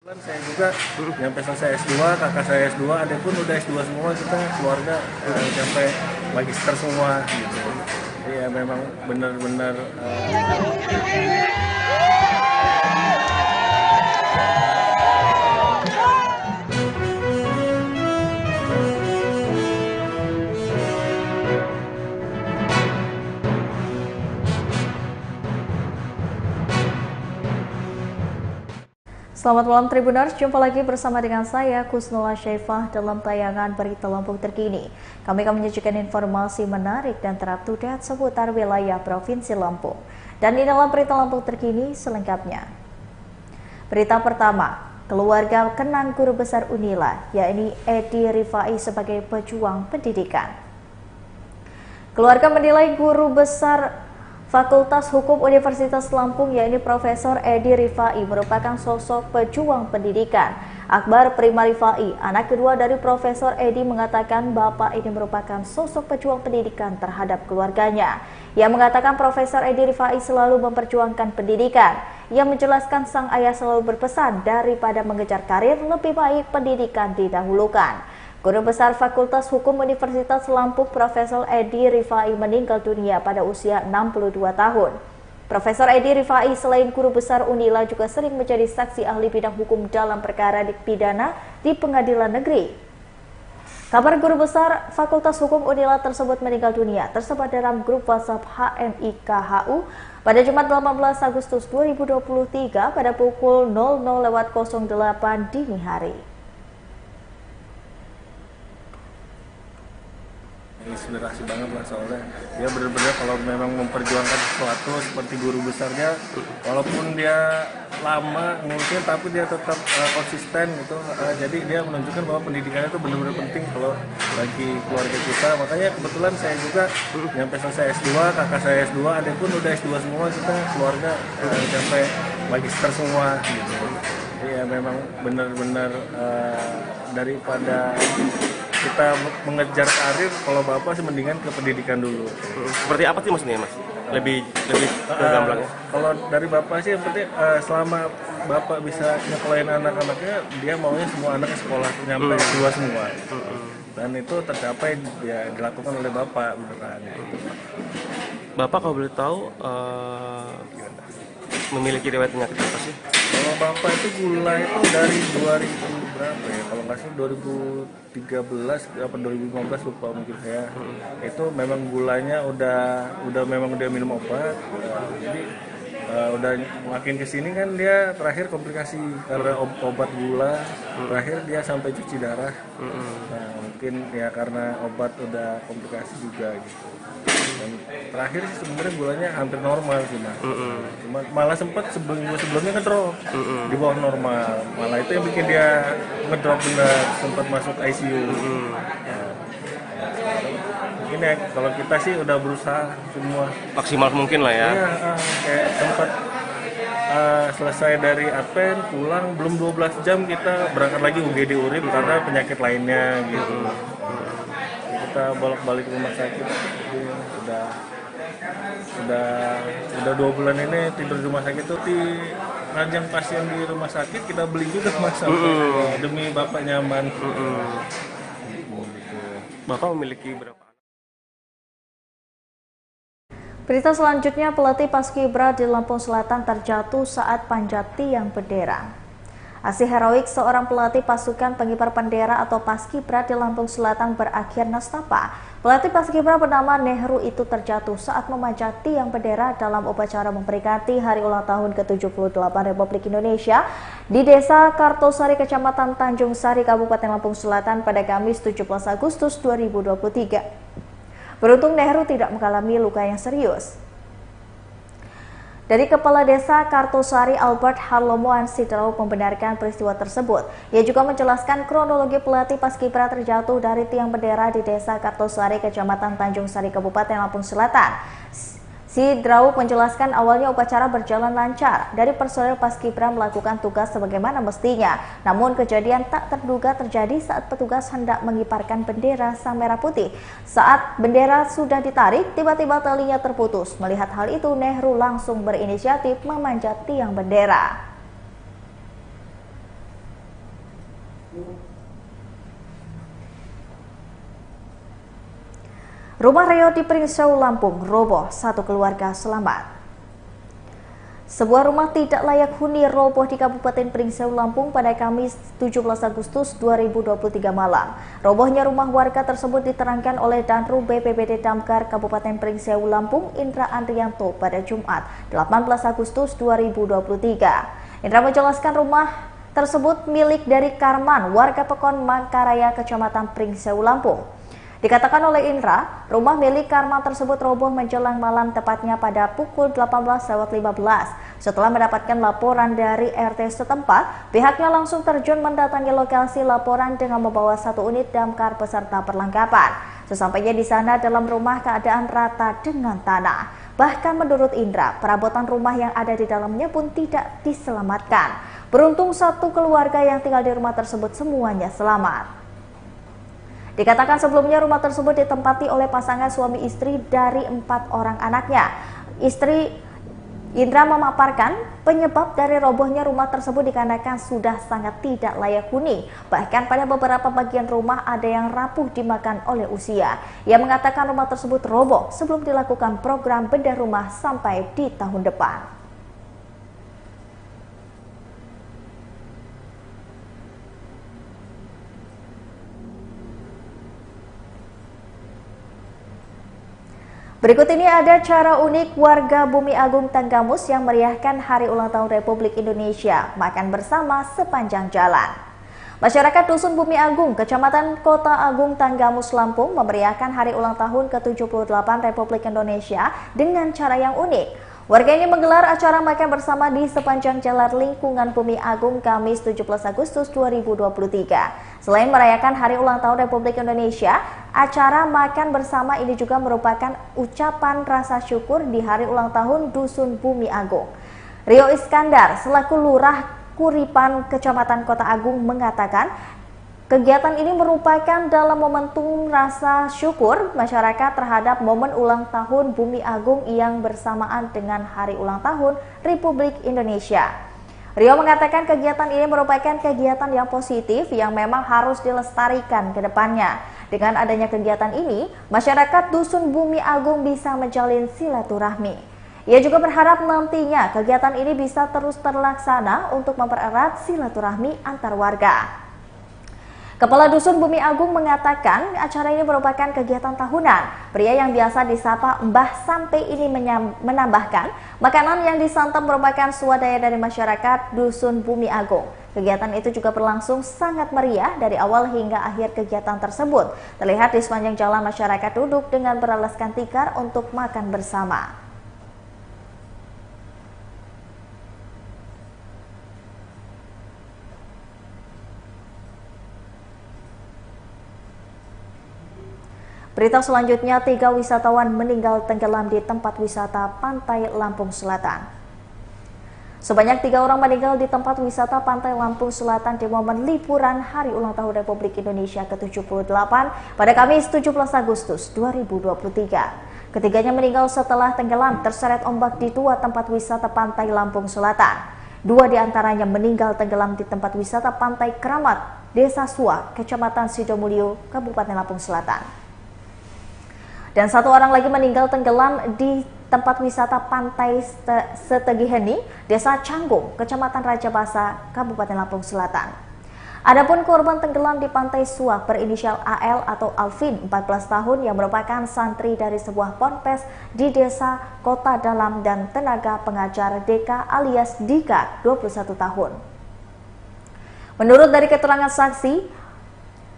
Saya juga nyampe selesai S2, kakak saya S2, adik pun udah S2 semua, kita keluarga sampai magister semua gitu. Iya memang benar-benar Selamat malam Tribuners, jumpa lagi bersama dengan saya Kusnula Syaifah dalam tayangan Berita Lampung Terkini. Kami akan menyajikan informasi menarik dan terupdate seputar wilayah Provinsi Lampung. Dan inilah Berita Lampung Terkini selengkapnya. Berita pertama, keluarga kenang guru besar Unila, yakni Edi Rifai sebagai pejuang pendidikan. Keluarga menilai guru besar Fakultas Hukum Universitas Lampung yakni Profesor Edi Rifai merupakan sosok pejuang pendidikan. Akbar Prima Rifai, anak kedua dari Profesor Edi, mengatakan bapak ini merupakan sosok pejuang pendidikan terhadap keluarganya. Ia mengatakan Profesor Edi Rifai selalu memperjuangkan pendidikan. Ia menjelaskan sang ayah selalu berpesan daripada mengejar karir lebih baik pendidikan didahulukan. Guru besar Fakultas Hukum Universitas Lampung Profesor Edi Rifai meninggal dunia pada usia 62 tahun. Profesor Edi Rifai selain guru besar Unila juga sering menjadi saksi ahli bidang hukum dalam perkara pidana di pengadilan negeri. Kabar guru besar Fakultas Hukum Unila tersebut meninggal dunia tersebar dalam grup WhatsApp HMIKHU pada Jumat 18 Agustus 2023 pada pukul 00.08 dini hari. inspirasi banget lah, soalnya dia benar-benar kalau memang memperjuangkan sesuatu seperti guru besarnya, walaupun dia lama mungkin tapi dia tetap konsisten gitu. Jadi dia menunjukkan bahwa pendidikan itu benar-benar penting kalau bagi keluarga kita. Makanya kebetulan saya juga nyampe selesai S2, kakak saya S2, adik pun udah S2 semua, kita keluarga sampai magister semua gitu. Iya memang benar-benar daripada kita mengejar karir, kalau bapak sih mendingan ke pendidikan dulu. Seperti apa sih maksudnya mas? Lebih ke gamblangnya? Kalau dari bapak sih yang penting selama bapak bisa nyekolahin anak-anaknya, dia maunya semua anaknya sekolah nyampe S2 semua. Dan itu tercapai ya dilakukan oleh bapak beneran. Bapak kalau boleh tahu memiliki riwayat penyakit apa sih? Kalau bapak itu gula itu dari 2000 berapa ya? Kalau nggak salah 2013 apa 2015 lupa mungkin saya. Itu memang gulanya udah memang udah minum obat. Jadi udah makin kesini kan dia terakhir komplikasi karena obat gula. Terakhir dia sampai cuci darah. Nah, mungkin ya karena obat udah komplikasi juga gitu. Dan terakhir sih sebenarnya gulanya hampir normal sih mas. Cuma malah sempat sebelumnya ngedrop di bawah normal. Malah itu yang bikin dia ngedrop benar, sempat masuk ICU. Ya. Mungkin ya kalau kita sih udah berusaha semua Maksimal mungkin lah ya. Iya, kayak sempat selesai dari Advent pulang belum 12 jam kita berangkat lagi UGD Urip karena penyakit lainnya gitu. Kita bolak-balik rumah sakit, udah 2 bulan ini tidur di rumah sakit tuh di ranjang pasien di rumah sakit kita beli juga mas demi bapak nyaman. Bapak memiliki berapa? Berita selanjutnya, pelatih Paskibra di Lampung Selatan terjatuh saat panjat tiang bendera. Aksi heroik seorang pelatih pasukan pengibar bendera atau Paskibra di Lampung Selatan berakhir nestapa. Pelatih Paskibra bernama Nehru itu terjatuh saat memanjat tiang bendera dalam upacara memperingati Hari Ulang Tahun ke-78 Republik Indonesia di Desa Kartosari, Kecamatan Tanjung Sari, Kabupaten Lampung Selatan pada Kamis 17 Agustus 2023. Beruntung Nehru tidak mengalami luka yang serius. Dari Kepala Desa Kartosari Albert Harlomoan Sidrau membenarkan peristiwa tersebut. Ia juga menjelaskan kronologi pelatih Paskibra terjatuh dari tiang bendera di Desa Kartosari, Kecamatan Tanjung Sari, Kabupaten Lampung Selatan. Sidrau menjelaskan awalnya upacara berjalan lancar dari personel Paskibra melakukan tugas sebagaimana mestinya. Namun kejadian tak terduga terjadi saat petugas hendak mengibarkan bendera sang merah putih. Saat bendera sudah ditarik, tiba-tiba talinya terputus. Melihat hal itu, Nehru langsung berinisiatif memanjat tiang bendera. Rumah Rio di Pringsewu, Lampung, roboh, satu keluarga selamat. Sebuah rumah tidak layak huni roboh di Kabupaten Pringsewu, Lampung pada Kamis 17 Agustus 2023 malam. Robohnya rumah warga tersebut diterangkan oleh Danru BPBD Damkar Kabupaten Pringsewu, Lampung, Indra Andrianto pada Jumat 18 Agustus 2023. Indra menjelaskan rumah tersebut milik dari Karman, warga Pekon Mangkaraya, Kecamatan Pringsewu, Lampung. Dikatakan oleh Indra, rumah milik Karman tersebut roboh menjelang malam, tepatnya pada pukul 18.15. Setelah mendapatkan laporan dari RT setempat, pihaknya langsung terjun mendatangi lokasi laporan dengan membawa 1 unit damkar beserta perlengkapan. Sesampainya di sana, dalam rumah keadaan rata dengan tanah. Bahkan menurut Indra, perabotan rumah yang ada di dalamnya pun tidak diselamatkan. Beruntung satu keluarga yang tinggal di rumah tersebut semuanya selamat. Dikatakan sebelumnya rumah tersebut ditempati oleh pasangan suami istri dari 4 orang anaknya. Istri Indra memaparkan penyebab dari robohnya rumah tersebut dikarenakan sudah sangat tidak layak huni. Bahkan pada beberapa bagian rumah ada yang rapuh dimakan oleh usia. Ia mengatakan rumah tersebut roboh sebelum dilakukan program bedah rumah sampai di tahun depan. Berikut ini ada cara unik warga Bumi Agung Tanggamus yang meriahkan Hari Ulang Tahun Republik Indonesia, makan bersama sepanjang jalan. Masyarakat Dusun Bumi Agung, Kecamatan Kota Agung, Tanggamus, Lampung memeriahkan Hari Ulang Tahun ke-78 Republik Indonesia dengan cara yang unik. Warga ini menggelar acara makan bersama di sepanjang jalan lingkungan Bumi Agung Kamis 17 Agustus 2023. Selain merayakan Hari Ulang Tahun Republik Indonesia, acara makan bersama ini juga merupakan ucapan rasa syukur di Hari Ulang Tahun Dusun Bumi Agung. Rio Iskandar selaku Lurah Kuripan Kecamatan Kota Agung mengatakan, kegiatan ini merupakan dalam momentum rasa syukur masyarakat terhadap momen ulang tahun Bumi Agung yang bersamaan dengan Hari Ulang Tahun Republik Indonesia. Rio mengatakan kegiatan ini merupakan kegiatan yang positif yang memang harus dilestarikan ke depannya. Dengan adanya kegiatan ini, masyarakat Dusun Bumi Agung bisa menjalin silaturahmi. Ia juga berharap nantinya kegiatan ini bisa terus terlaksana untuk mempererat silaturahmi antar warga. Kepala Dusun Bumi Agung mengatakan acara ini merupakan kegiatan tahunan. Pria yang biasa disapa Mbah Sampai ini menambahkan, makanan yang disantap merupakan swadaya dari masyarakat Dusun Bumi Agung. Kegiatan itu juga berlangsung sangat meriah dari awal hingga akhir kegiatan tersebut. Terlihat di sepanjang jalan masyarakat duduk dengan beralaskan tikar untuk makan bersama. Berita selanjutnya, 3 wisatawan meninggal tenggelam di tempat wisata Pantai Lampung Selatan. Sebanyak 3 orang meninggal di tempat wisata Pantai Lampung Selatan di momen liburan Hari Ulang Tahun Republik Indonesia ke-78 pada Kamis 17 Agustus 2023. Ketiganya meninggal setelah tenggelam terseret ombak di 2 tempat wisata Pantai Lampung Selatan. 2 diantaranya meninggal tenggelam di tempat wisata Pantai Keramat, Desa Suah, Kecamatan Sidomulyo, Kabupaten Lampung Selatan. Dan 1 orang lagi meninggal tenggelam di tempat wisata Pantai Setegiheni, Desa Canggung, Kecamatan Raja Basa, Kabupaten Lampung Selatan. Adapun korban tenggelam di Pantai Suah berinisial AL atau Alvin, 14 tahun, yang merupakan santri dari sebuah ponpes di Desa Kota Dalam dan tenaga pengajar DK alias Dika, 21 tahun. Menurut dari keterangan saksi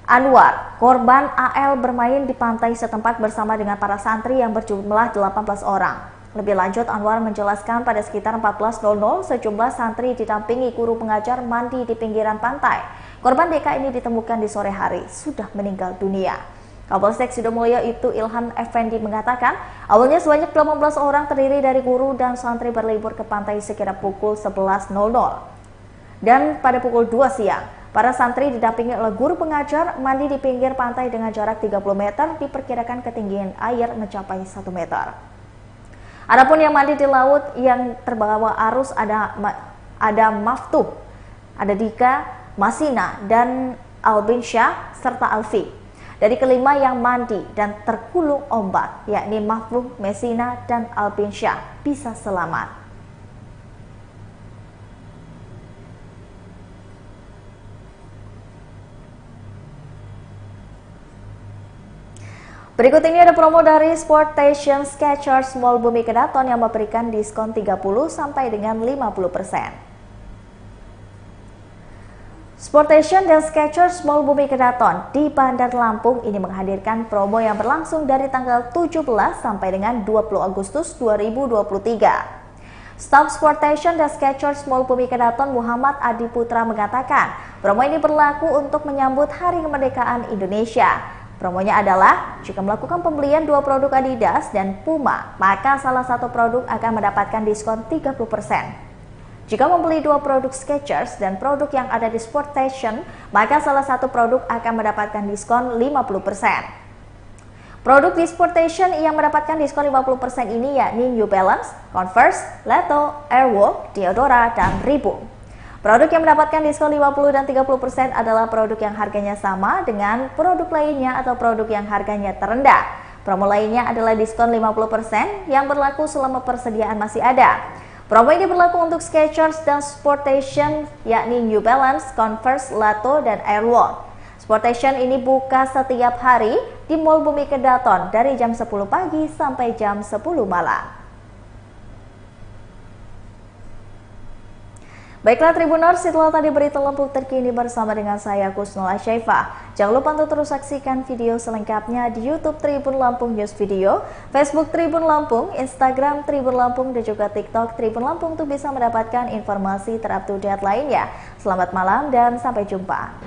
Anwar, korban AL bermain di pantai setempat bersama dengan para santri yang berjumlah 18 orang. Lebih lanjut, Anwar menjelaskan pada sekitar 14.00 sejumlah santri didampingi guru pengajar mandi di pinggiran pantai. Korban DK ini ditemukan di sore hari, sudah meninggal dunia. Kapolsek Sidomulyo Ibtu Ilham Effendi mengatakan, awalnya sebanyak 18 orang terdiri dari guru dan santri berlibur ke pantai sekira pukul 11.00. Dan pada pukul 2 siang, para santri didampingi oleh guru pengajar mandi di pinggir pantai dengan jarak 30 meter, diperkirakan ketinggian air mencapai 1 meter. Adapun yang mandi di laut yang terbawa arus ada Maftuh, ada Dika, Masina, dan Albin Syah, serta Alfi. Dari kelima yang mandi dan tergulung ombak, yakni Mahfuz, Messina, dan Alpinsyah, bisa selamat. Berikut ini ada promo dari Sportation Skechers Mall Bumi Kedaton yang memberikan diskon 30 sampai dengan 50%. Sportation dan Skechers Mall Bumi Kedaton di Bandar Lampung ini menghadirkan promo yang berlangsung dari tanggal 17 sampai dengan 20 Agustus 2023. Staf Sportation dan Skechers Mall Bumi Kedaton Muhammad Adi Putra mengatakan, promo ini berlaku untuk menyambut Hari Kemerdekaan Indonesia. Promonya adalah, jika melakukan pembelian 2 produk Adidas dan Puma, maka salah satu produk akan mendapatkan diskon 30%. Jika membeli 2 produk Skechers dan produk yang ada di Sportation, maka salah satu produk akan mendapatkan diskon 50%. Produk di Sportation yang mendapatkan diskon 50% ini yakni New Balance, Converse, Leto, Airwalk, Diadora, dan Reebok. Produk yang mendapatkan diskon 50 dan 30% adalah produk yang harganya sama dengan produk lainnya atau produk yang harganya terendah. Promo lainnya adalah diskon 50% yang berlaku selama persediaan masih ada. Promo ini berlaku untuk Skechers dan Sportation, yakni New Balance, Converse, Lato, dan Airwalk. Sportation ini buka setiap hari di Mall Bumi Kedaton dari jam 10 pagi sampai jam 10 malam. Baiklah Tribuners, itulah tadi berita Lampung terkini bersama dengan saya Kusnul Syaifah. Jangan lupa untuk terus saksikan video selengkapnya di YouTube Tribun Lampung News Video, Facebook Tribun Lampung, Instagram Tribun Lampung, dan juga TikTok Tribun Lampung untuk bisa mendapatkan informasi terupdate lainnya. Selamat malam dan sampai jumpa.